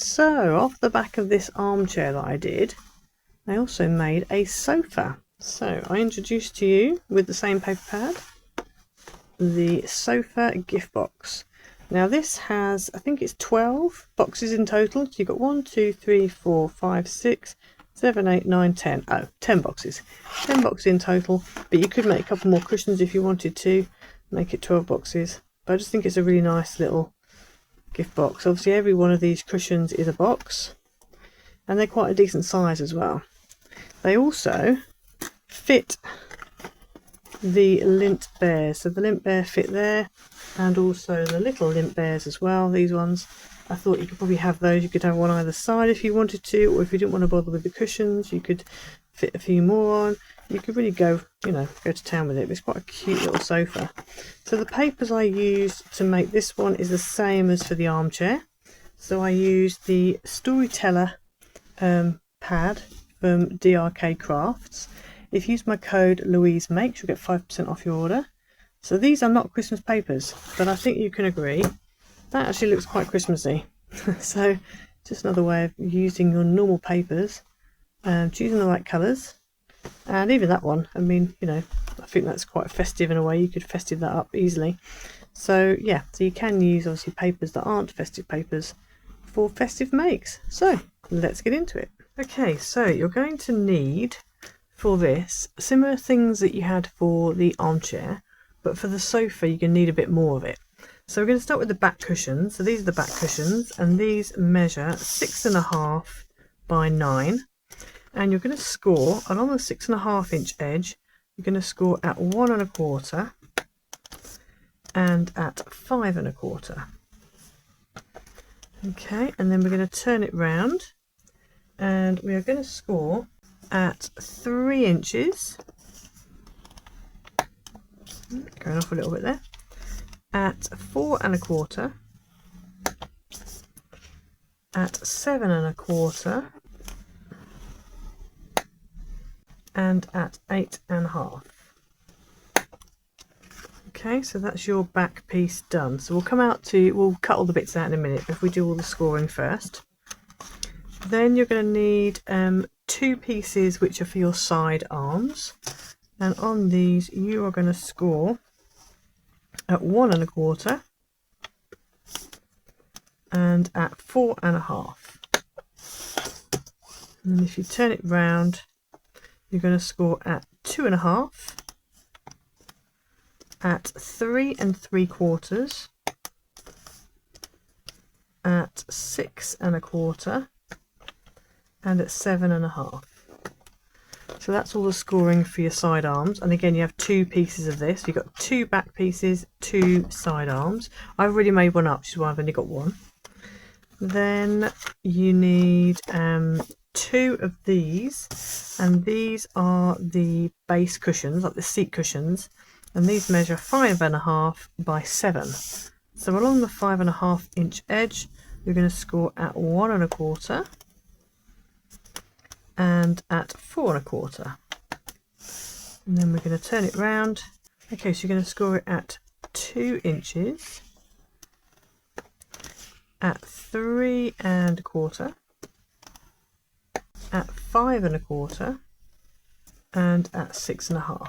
so off the back of this armchair that I did, I also made a sofa. So I introduced to you with the same paper pad the sofa gift box. Now this has, I think it's 12 boxes in total. So you've got 1, 2, 3, 4, 5, 6, 7, 8, 9, 10. Oh, 10 boxes. 10 boxes in total, but you could make a couple more cushions if you wanted to, make it 12 boxes. But I just think it's a really nice little gift box. Obviously every one of these cushions is a box, and they're quite a decent size as well. They also fit the lint bears, so the lint bear fit there, and also the little lint bears as well, these ones. I thought you could probably have those, you could have one either side if you wanted to, or if you didn't want to bother with the cushions you could fit a few more on. You could really go, you know, go to town with it. It's quite a cute little sofa. So the papers I used to make this one is the same as for the armchair. So I used the Storyteller pad from DRK Crafts. If you use my code LouiseMakes, you'll get 5% off your order. So these are not Christmas papers, but I think you can agree that actually looks quite Christmassy. So just another way of using your normal papers, choosing the right colours. And even that one, I mean, you know, I think that's quite festive in a way. You could festive that up easily. So yeah, so you can use obviously papers that aren't festive papers for festive makes. So let's get into it. Okay, so you're going to need for this similar things that you had for the armchair, but for the sofa you're going to need a bit more of it. So we're going to start with the back cushions. So these are the back cushions, and these measure 6.5 by 9. And you're going to score along the 6.5 inch edge. You're going to score at 1.25 and at 5.25. Okay, and then we're going to turn it round, and we are going to score at 3 inches. Going off a little bit there. At 4.25. At 7.25. And at 8.5. Okay, so that's your back piece done. So we'll come out to, we'll cut all the bits out in a minute, but if we do all the scoring first. Then you're going to need 2 pieces which are for your side arms, and on these you are going to score at 1.25 and at 4.5. And if you turn it round, you're going to score at 2.5, at 3.75, at 6.25, and at 7.5. So that's all the scoring for your side arms. And again, you have 2 pieces of this. You've got 2 back pieces, 2 side arms. I've already made one up, which is why I've only got one. Then you need 2 of these, and these are the base cushions, like the seat cushions, and these measure 5.5 by 7. So along the 5.5 inch edge, you're going to score at 1.25 and at 4.25. And then we're going to turn it round. Okay, so you're going to score it at 2 inches, at 3.25, at 5.25, and at 6.5.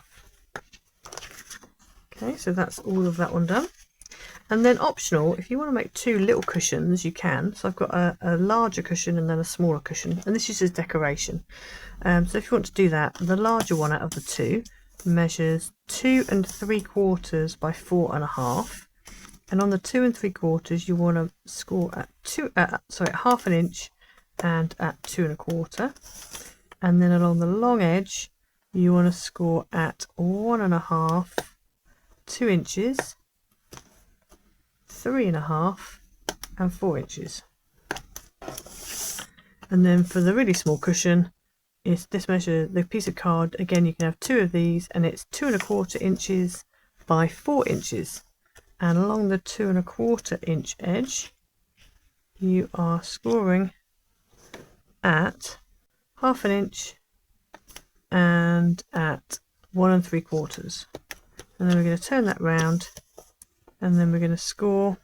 Okay, so that's all of that one done. And then optional, if you want to make 2 little cushions, you can. So I've got a larger cushion and then a smaller cushion, and this is just decoration. So if you want to do that, the larger one out of the 2 measures 2.75 by 4.5, and on the 2.75 you want to score at half an inch and at 2.25, and then along the long edge you want to score at 1.5, 2 inches, 3.5, and 4 inches. And then for the really small cushion, is this measure, the piece of card, again you can have 2 of these, and it's 2.25 inches by 4 inches, and along the 2.25 inch edge you are scoring at half an inch and at 1.75. And then we're going to turn that round, and then we're going to score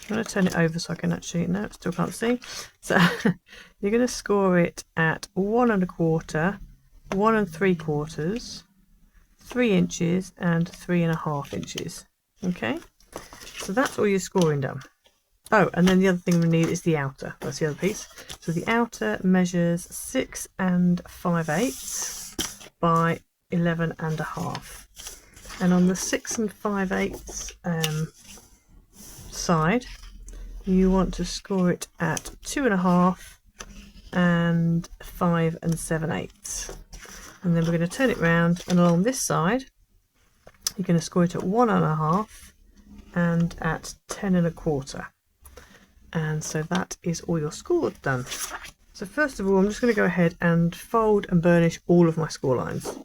I'm going to turn it over so I can actually, no, still can't see. So you're going to score it at 1 1/4, 1 3/4, 3 inches and 3.5 inches. Okay, so that's all your scoring done. Oh, and then the other thing we need is the outer. That's the other piece. So the outer measures 6 5/8 by 11.5. And on the 6 5/8 side, you want to score it at 2.5 and 5 7/8. And then we're going to turn it round, and along this side, you're going to score it at 1.5 and at 10.25. And so that is all your score done. So first of all, I'm just going to go ahead and fold and burnish all of my score lines.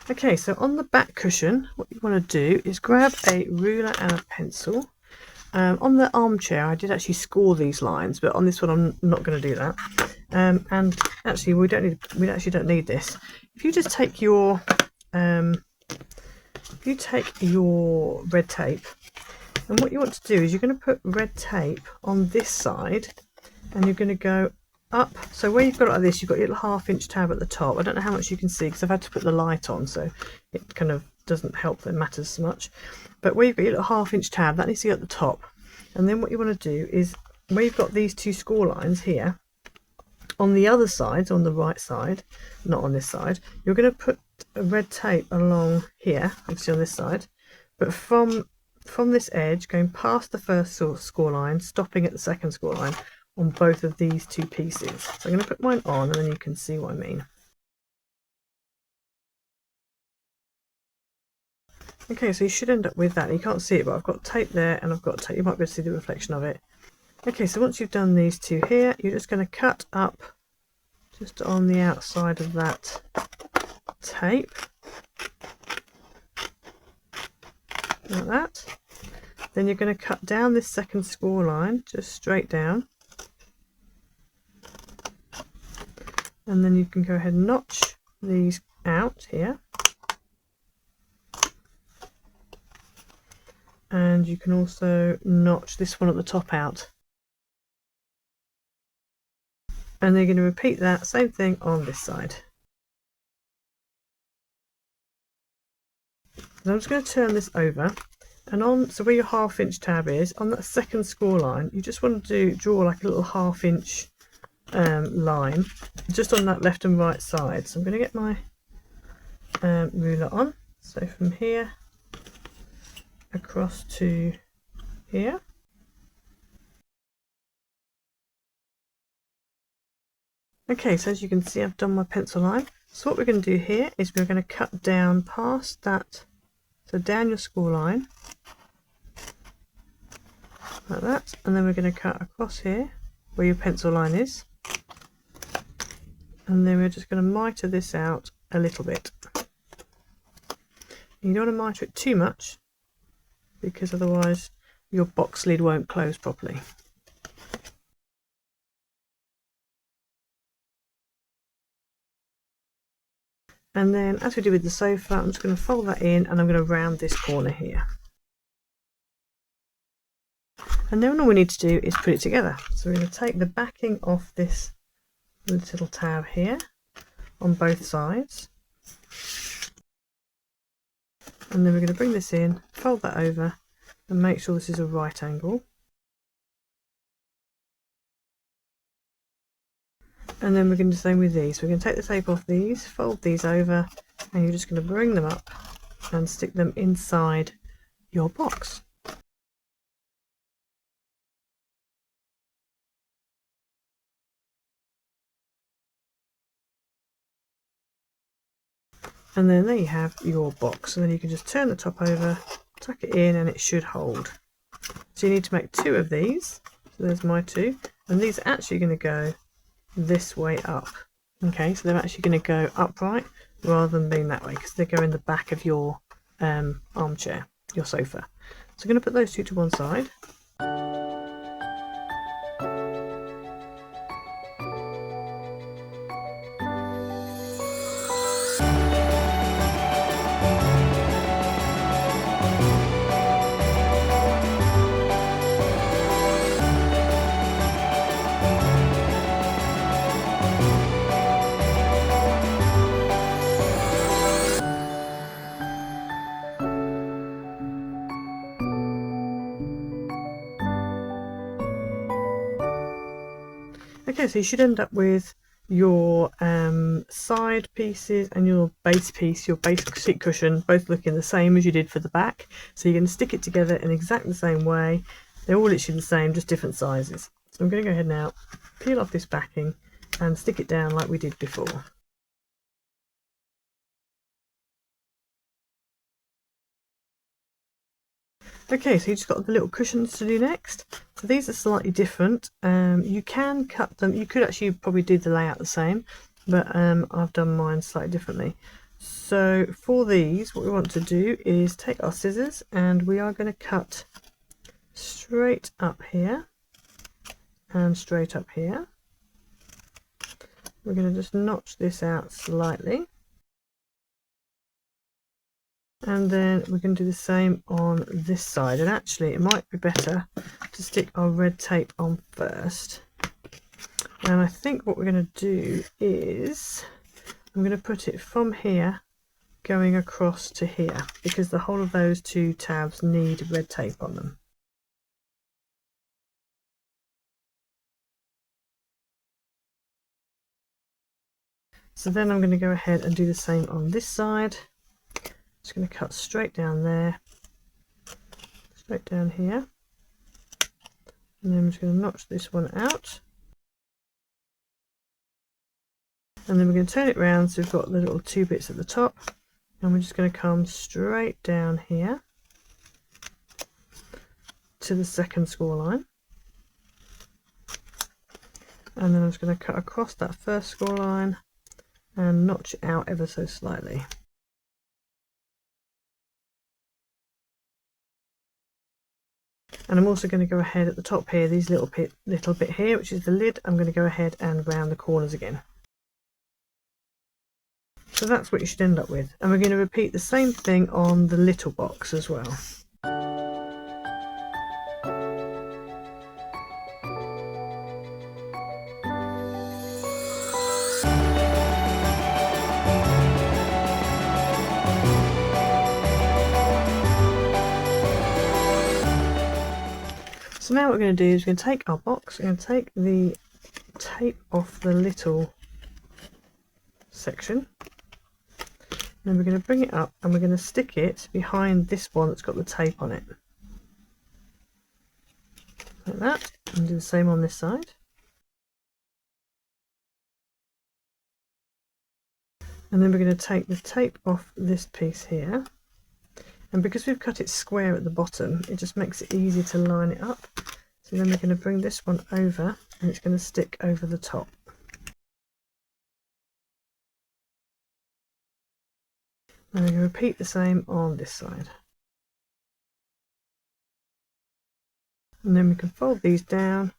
Okay, so on the back cushion, what you want to do is grab a ruler and a pencil. On the armchair, I did actually score these lines, but on this one, I'm not going to do that. And actually, we actually don't need this. If you just take your red tape, and what you want to do is you're going to put red tape on this side, and you're going to go up. So where you've got it like this, you've got your little 1/2 inch tab at the top. I don't know how much you can see because I've had to put the light on, so it kind of doesn't help that it matters so much. But where you've got your little 1/2 inch tab, that needs to be at the top. And then what you want to do is where you've got these two score lines here, on the other side, on the right side, not on this side, you're going to put a red tape along here, obviously on this side, but from this edge, going past the first score line, stopping at the second score line on both of these two pieces. So I'm going to put mine on, and then you can see what I mean. Okay, so you should end up with that. You can't see it, but I've got tape there, and I've got tape. You might be able to see the reflection of it. Okay, so once you've done these two here, you're just going to cut up just on the outside of that tape, like that. Then you're going to cut down this second score line, just straight down. And then you can go ahead and notch these out here. And you can also notch this one at the top out. And they're going to repeat that same thing on this side. So I'm just going to turn this over, and on, so where your 1/2 inch tab is, on that second score line, you just want to draw like a little 1/2 inch line just on that left and right side. So I'm going to get my ruler on, so from here across to here. Okay, so as you can see, I've done my pencil line. So what we're going to do here is we're going to cut down past that, so down your score line like that, and then we're going to cut across here where your pencil line is, and then we're just going to miter this out a little bit. You don't want to miter it too much because otherwise your box lid won't close properly. And then, as we did with the sofa, I'm just going to fold that in, and I'm going to round this corner here. And then all we need to do is put it together. So we're going to take the backing off this little tab here on both sides. And then we're going to bring this in, fold that over, and make sure this is a right angle. And then we're going to do the same with these. We're going to take the tape off these, fold these over, and you're just going to bring them up and stick them inside your box. And then there you have your box. And then you can just turn the top over, tuck it in, and it should hold. So you need to make 2 of these. So there's my 2. And these are actually going to go this way up. Okay, so they're actually going to go upright rather than being that way, because they go in the back of your armchair, your sofa. So I'm going to put those 2 to one side. Okay, so you should end up with your side pieces and your base piece, your base seat cushion, both looking the same as you did for the back. So you're going to stick it together in exactly the same way. They're all literally the same, just different sizes. So I'm going to go ahead now, peel off this backing and stick it down like we did before. Okay, so you just got the little cushions to do next. So these are slightly different. You can cut them. You could actually probably do the layout the same, but I've done mine slightly differently. So for these, what we want to do is take our scissors and we are going to cut straight up here and straight up here. We're going to just notch this out slightly. And then we're going to do the same on this side, and actually it might be better to stick our red tape on first. And I think what we're going to do is I'm going to put it from here going across to here, because the whole of those two tabs need red tape on them. So then I'm going to go ahead and do the same on this side. Just going to cut straight down there, straight down here, and then I'm just going to notch this one out, and then we're going to turn it round so we've got the little two bits at the top, and we're just going to come straight down here to the second score line, and then I'm just going to cut across that first score line and notch it out ever so slightly. And I'm also going to go ahead at the top here, these little bit here, which is the lid, I'm going to go ahead and round the corners again. So that's what you should end up with. And we're going to repeat the same thing on the little box as well. So now what we're going to do is we're going to take our box, we're going to take the tape off the little section, and then we're going to bring it up and we're going to stick it behind this one that's got the tape on it. Like that, and do the same on this side. And then we're going to take the tape off this piece here. And because we've cut it square at the bottom, it just makes it easier to line it up. So then we're going to bring this one over and it's going to stick over the top. And we're going to repeat the same on this side. And then we can fold these down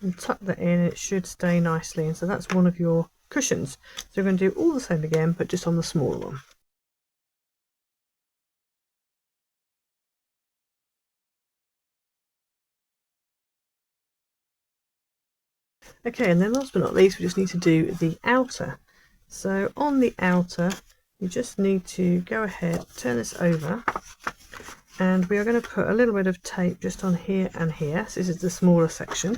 and tuck that in, and it should stay nicely. And so that's one of your cushions. So we're going to do all the same again, but just on the smaller one. Okay, and then last but not least, we just need to do the outer. So on the outer, you just need to go ahead, turn this over, and we are going to put a little bit of tape just on here and here. So this is the smaller section.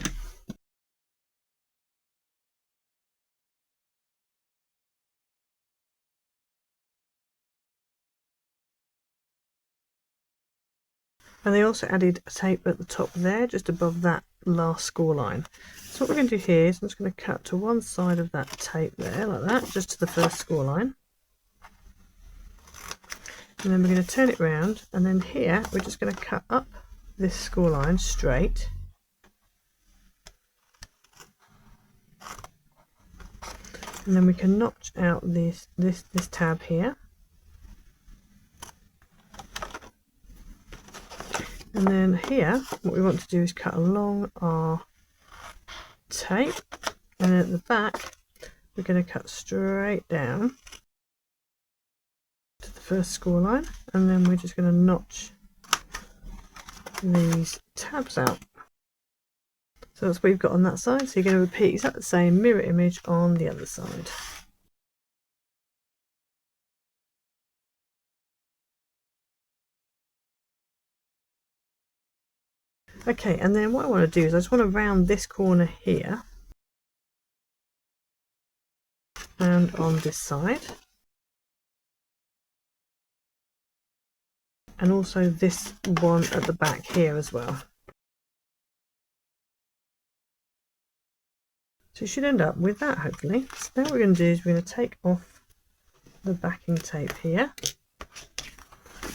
And they also added a tape at the top there, just above that last score line. So what we're going to do here is I'm just going to cut to one side of that tape there, like that, just to the first score line. And then we're going to turn it round, and then here we're just going to cut up this score line straight. And then we can notch out this tab here. And then here, what we want to do is cut along our tape, and then at the back, we're going to cut straight down to the first score line, and then we're just going to notch these tabs out. So that's what you've got on that side. So you're going to repeat exactly the same mirror image on the other side. Okay, and then what I want to do is I just want to round this corner here, and on this side, and also this one at the back here as well. So you should end up with that, hopefully. So now what we're going to do is we're going to take off the backing tape here,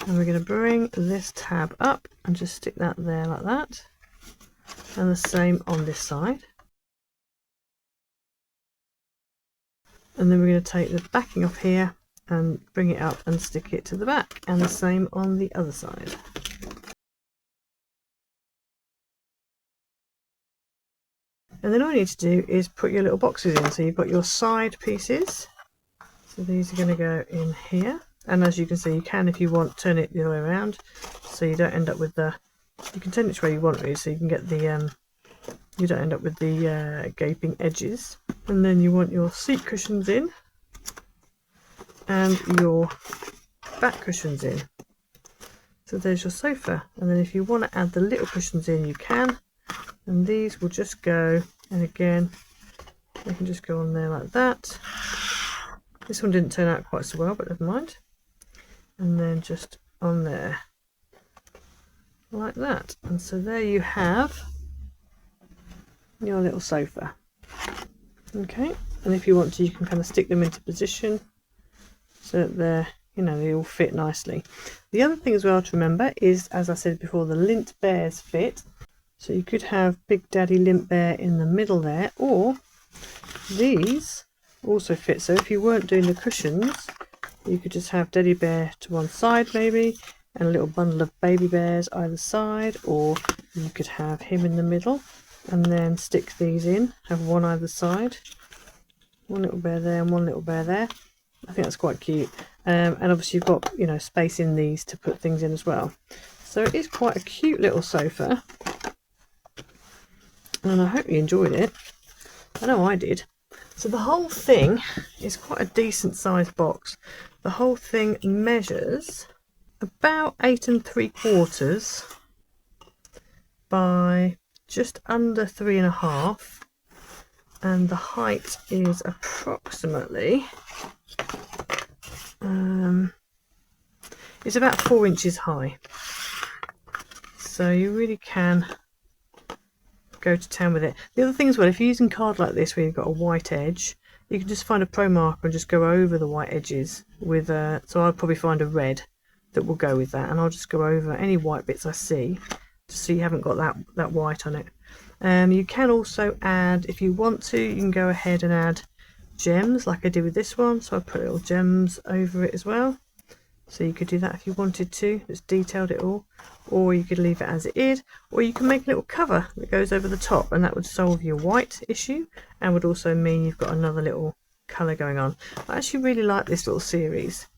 and we're going to bring this tab up and just stick that there like that, and the same on this side. And then we're going to take the backing off here and bring it up and stick it to the back, and the same on the other side. And then all you need to do is put your little boxes in. So you've got your side pieces, so these are going to go in here, and as you can see, you can, if you want, turn it the other way around so you don't end up with the, you can turn it where you want really, so you can get the you don't end up with the gaping edges. And then you want your seat cushions in and your back cushions in. So there's your sofa, and then if you want to add the little cushions in, you can, and these will just go, and again they can just go on there like that. This one didn't turn out quite so well, but never mind. And then just on there like that, and so there you have your little sofa. Okay, and if you want to, you can kind of stick them into position so that they're, you know, they all fit nicely. The other thing as well to remember is, as I said before, the lint bears fit. So you could have Big Daddy Lint Bear in the middle there, or these also fit. So if you weren't doing the cushions, you could just have Daddy Bear to one side maybe, and a little bundle of baby bears either side, or you could have him in the middle and then stick these in, have one either side, one little bear there and one little bear there. I think that's quite cute. And obviously you've got, you know, space in these to put things in as well. So it is quite a cute little sofa, and I hope you enjoyed it. I know I did. So the whole thing is quite a decent sized box. The whole thing measures about 8 3/4 by just under 3.5, and the height is approximately it's about 4 inches high. So you really can go to town with it. The other thing as well, if you're using card like this where you've got a white edge, you can just find a pro marker and just go over the white edges with so I'll probably find a red that will go with that, and I'll just go over any white bits I see, just so you haven't got that white on it. You can also add, if you want to, you can go ahead and add gems like I did with this one. So I put little gems over it as well. So you could do that if you wanted to, just detailed it all, or you could leave it as it is, or you can make a little cover that goes over the top, and that would solve your white issue and would also mean you've got another little colour going on. I actually really like this little series,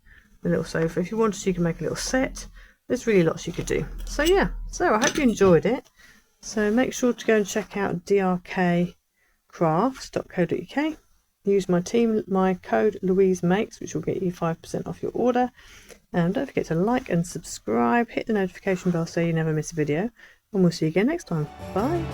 the little sofa. If you wanted to, you can make a little set. There's really lots you could do. So yeah, so I hope you enjoyed it. So make sure to go and check out drkcrafts.co.uk. Use my code Louise Makes, which will get you 5% off your order. And don't forget to like and subscribe, hit the notification bell so you never miss a video, and we'll see you again next time. Bye.